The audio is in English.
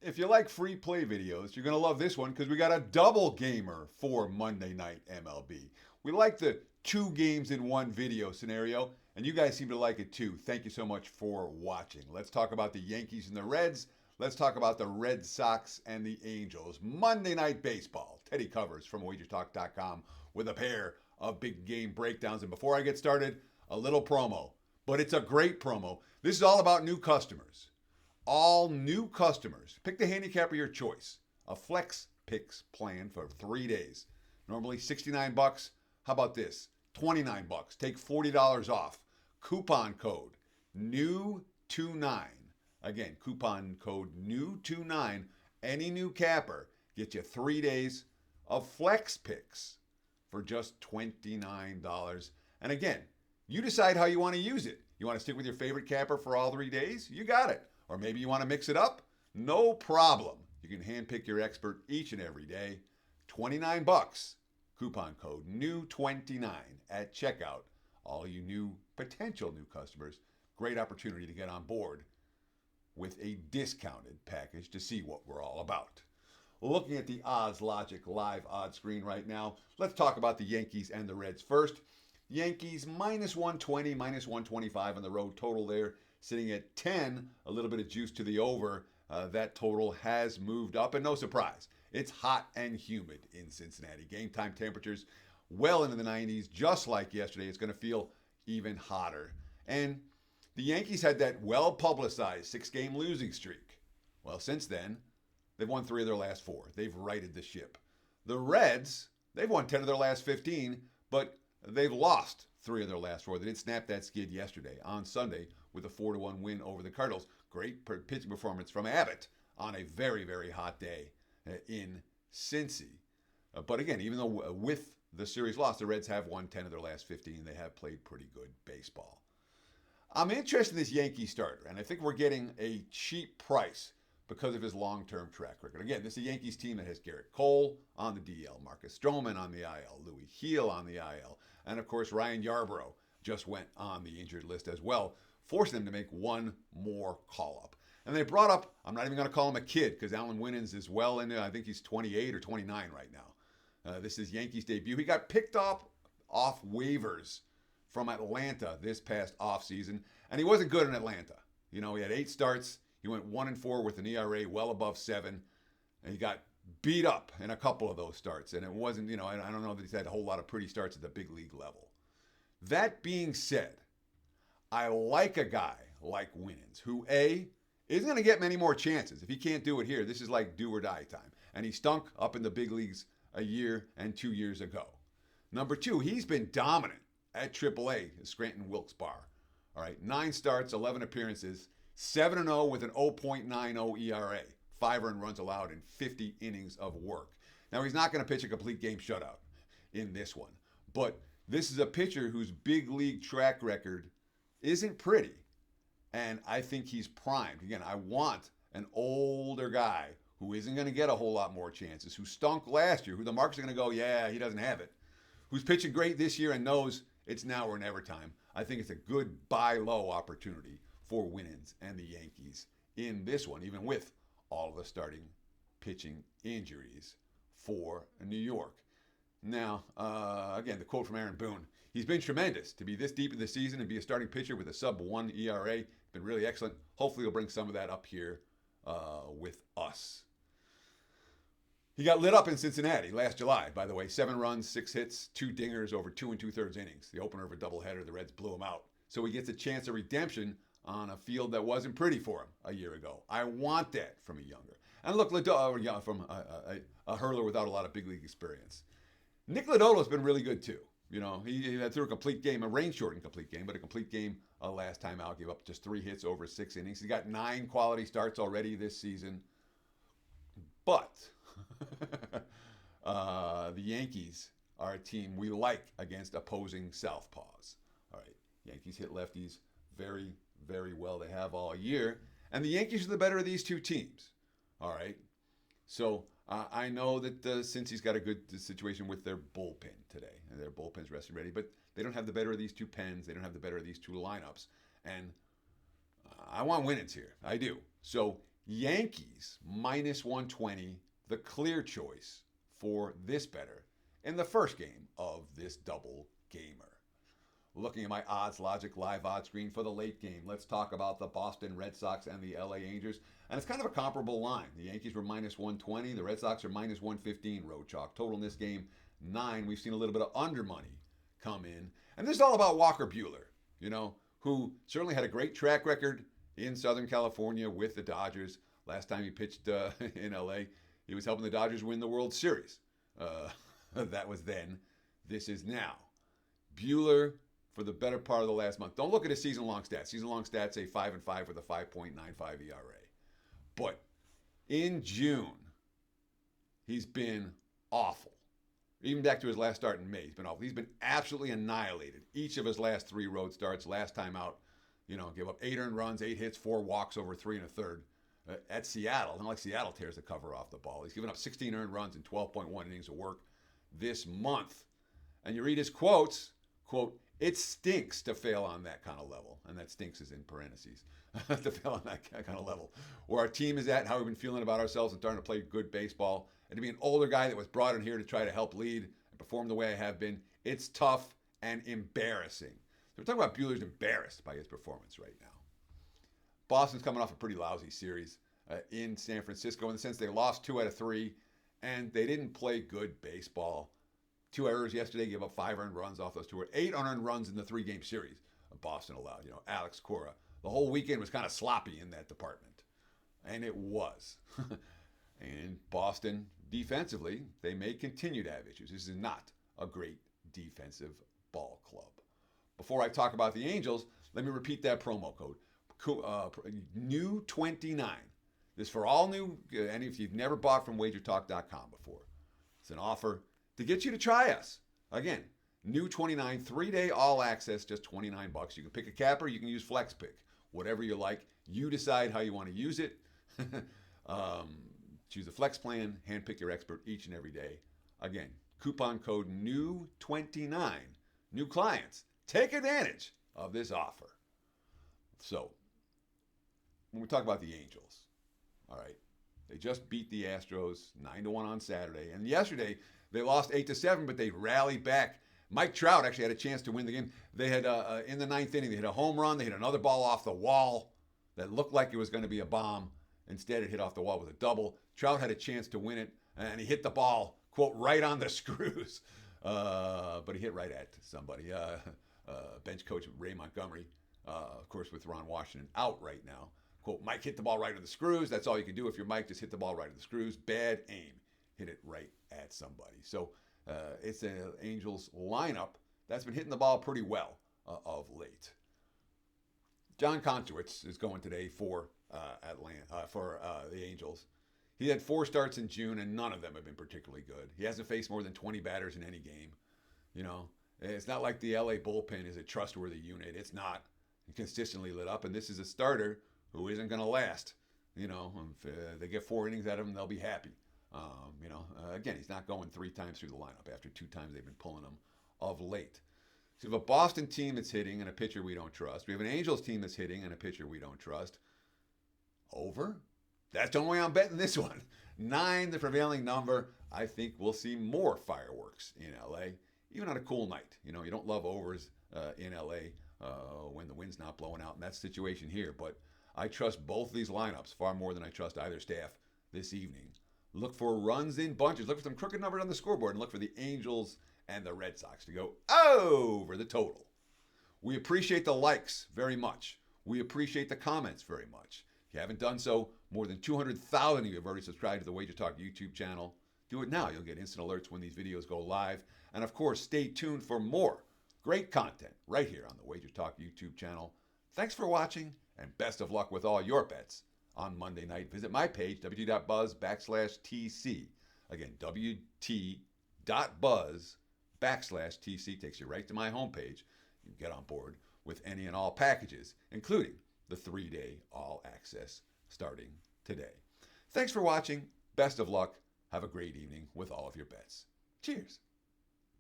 If you like free play videos, you're going to love this one because we got a double gamer for Monday Night MLB. We like the two games in one video scenario, and you guys seem to like it too. Thank you so much for watching. Let's talk about the Yankees and the Reds. Let's talk about the Red Sox and the Angels. Monday Night Baseball. Teddy covers from WagerTalk.com with a pair of big game breakdowns. And before I get started, a little promo. But it's a great promo. This is all about new customers. All new customers. Pick the handicap of your choice. A Flex Picks plan for 3 days. Normally $69. How about this? $29. Take $40 off. Coupon code NEW29. Again, coupon code NEW29. Any new capper gets you 3 days of Flex Picks for just $29. And again, you decide how you want to use it. You want to stick with your favorite capper for all 3 days? You got it. Or maybe you want to mix it up? No problem. You can handpick your expert each and every day. $29. Coupon code NEW29 at checkout. All you new potential new customers, great opportunity to get on board with a discounted package to see what we're all about. Looking at the Odds Logic live odds screen right now, let's talk about the Yankees and the Reds first. Yankees minus 120, minus 125 on the road total there, sitting at 10, a little bit of juice to the over. That total has moved up, and no surprise. It's hot and humid in Cincinnati. Game time temperatures well into the 90s, just like yesterday. It's going to feel even hotter. And the Yankees had that well-publicized 6-game losing streak. Well, since then, they've won 3 of their last 4. They've righted the ship. The Reds, they've won 10 of their last 15, but they've lost 3 of their last 4. They did snap that skid yesterday on Sunday with a 4-1 win over the Cardinals. Great pitching performance from Abbott on a very, very hot day in Cincy. But again, even though with the series loss, the Reds have won 10 of their last 15. They have played pretty good baseball. I'm interested in this Yankee starter, and I think we're getting a cheap price because of his long-term track record. Again, this is a Yankees team that has Garrett Cole on the DL, Marcus Stroman on the IL, Louis Heel on the IL, and of course Ryan Yarbrough just went on the injured list as well, forcing them to make one more call-up. And they brought up, I'm not even going to call him a kid because Alan Winans is well into, I think he's 28 or 29 right now. This is Yankees debut. He got picked up off waivers from Atlanta this past offseason, and he wasn't good in Atlanta. You know, he had 8 starts. He went 1-4 with an ERA well above 7, and he got beat up in a couple of those starts. And it wasn't, you know, I don't know that he's had a whole lot of pretty starts at the big league level. That being said, I like a guy like Winans, who isn't going to get many more chances. If he can't do it here, this is like do or die time. And he stunk up in the big leagues a year and 2 years ago. Number 2, he's been dominant at AAA, Scranton Wilkes-Barre. All right, 9 starts, 11 appearances, 7-0 with an 0.90 ERA, 5 earned runs allowed in 50 innings of work. Now, he's not going to pitch a complete game shutout in this one, but this is a pitcher whose big league track record isn't pretty, and I think he's primed. Again, I want an older guy who isn't going to get a whole lot more chances, who stunk last year, who the market's are going to go, yeah, he doesn't have it, who's pitching great this year and knows it's now or never time. I think it's a good buy low opportunity for Winans and the Yankees in this one, even with all of the starting pitching injuries for New York. Now, again, the quote from Aaron Boone, he's been tremendous to be this deep in the season and be a starting pitcher with a sub-1 ERA. Been really excellent. Hopefully he'll bring some of that up here with us. He got lit up in Cincinnati last July, by the way. 7 runs, 6 hits, 2 dingers over 2 2/3 innings. The opener of a doubleheader, the Reds blew him out. So he gets a chance of redemption on a field that wasn't pretty for him a year ago. I want that from a younger. And look, from a hurler without a lot of big league experience. Nick Lodolo's been really good too. You know, he threw a complete game, a rain-shortened complete game, but a complete game last time out. Gave up just 3 hits over 6 innings. He got 9 quality starts already this season. But the Yankees are a team we like against opposing southpaws. All right, Yankees hit lefties very, very well. They have all year. And the Yankees are the better of these two teams. All right. So I know that Cincy's got a good situation with their bullpen today. And their bullpen's rested ready. But they don't have the better of these two pens. They don't have the better of these two lineups. And I want Winans here. I do. So Yankees minus 120, the clear choice for this better in the first game of this double gamer. Looking at my odds logic live odds screen for the late game, let's talk about the Boston Red Sox and the LA Angels. And it's kind of a comparable line. The Yankees were minus 120, the Red Sox are minus 115 road chalk. Total in this game, 9. We've seen a little bit of under money come in. And this is all about Walker Buehler, who certainly had a great track record in Southern California with the Dodgers. Last time he pitched in LA, he was helping the Dodgers win the World Series. That was then. This is now. Buehler, for the better part of the last month. Don't look at his season-long stats. Season-long stats say 5-5 with a 5.95 ERA. But in June, he's been awful. Even back to his last start in May, he's been awful. He's been absolutely annihilated. Each of his last 3 road starts, last time out, gave up 8 earned runs, 8 hits, 4 walks over 3 1/3. At Seattle, not like Seattle tears the cover off the ball. He's given up 16 earned runs and 12.1 innings of work this month. And you read his quotes, quote, "It stinks to fail on that kind of level." And that stinks is in parentheses. To fail on that kind of level. Where our team is at and how we've been feeling about ourselves and starting to play good baseball. And to be an older guy that was brought in here to try to help lead and perform the way I have been, it's tough and embarrassing. So we're talking about Buehler's embarrassed by his performance right now. Boston's coming off a pretty lousy series in San Francisco in the sense they lost 2 out of 3 and they didn't play good baseball. 2 errors yesterday, gave up 5 earned runs off those 2. 8 unearned runs in the 3-game series Boston allowed. Alex Cora. The whole weekend was kind of sloppy in that department. And it was. And Boston, defensively, they may continue to have issues. This is not a great defensive ball club. Before I talk about the Angels, let me repeat that promo code. New 29. This is for all new, and if you've never bought from WagerTalk.com before. It's an offer to get you to try us. Again, new 29, 3-day all access, just $29. You can pick a capper, you can use FlexPick, whatever you like. You decide how you want to use it. Choose a flex plan, handpick your expert each and every day. Again, coupon code NEW29. New clients, take advantage of this offer. So, when we talk about the Angels, all right, they just beat the Astros 9-1 on Saturday. And yesterday, they lost 8-7, but they rallied back. Mike Trout actually had a chance to win the game. They had, in the 9th inning, they hit a home run. They hit another ball off the wall that looked like it was going to be a bomb. Instead, it hit off the wall with a double. Trout had a chance to win it, and he hit the ball, quote, right on the screws. But he hit right at somebody. Bench coach Ray Montgomery, of course, with Ron Washington out right now. Quote, Mike hit the ball right on the screws. That's all you can do if you're Mike. Just hit the ball right on the screws. Bad aim. Hit it right at somebody. So it's an Angels lineup that's been hitting the ball pretty well of late. John Konchowitz is going today for the Angels. He had 4 starts in June, and none of them have been particularly good. He hasn't faced more than 20 batters in any game. It's not like the LA bullpen is a trustworthy unit. It's not consistently lit up, and this is a starter who isn't going to last. If they get 4 innings out of him, they'll be happy. Again, he's not going 3 times through the lineup after 2 times they've been pulling him of late. So we have a Boston team that's hitting and a pitcher we don't trust. We have an Angels team that's hitting and a pitcher we don't trust. Over? That's the only way I'm betting this one. 9, the prevailing number. I think we'll see more fireworks in LA, even on a cool night. You don't love overs in LA when the wind's not blowing out in that situation here. But I trust both these lineups far more than I trust either staff this evening. Look for runs in bunches. Look for some crooked numbers on the scoreboard, and look for the Angels and the Red Sox to go over the total. We appreciate the likes very much. We appreciate the comments very much. If you haven't done so, more than 200,000 of you have already subscribed to the WagerTalk YouTube channel. Do it now. You'll get instant alerts when these videos go live. And of course, stay tuned for more great content right here on the WagerTalk YouTube channel. Thanks for watching, and best of luck with all your bets on Monday night. Visit my page, wt.buzz/TC. Again, wt.buzz/TC takes you right to my homepage. You can get on board with any and all packages, including the 3-day all access starting today. Thanks for watching. Best of luck. Have a great evening with all of your bets. Cheers.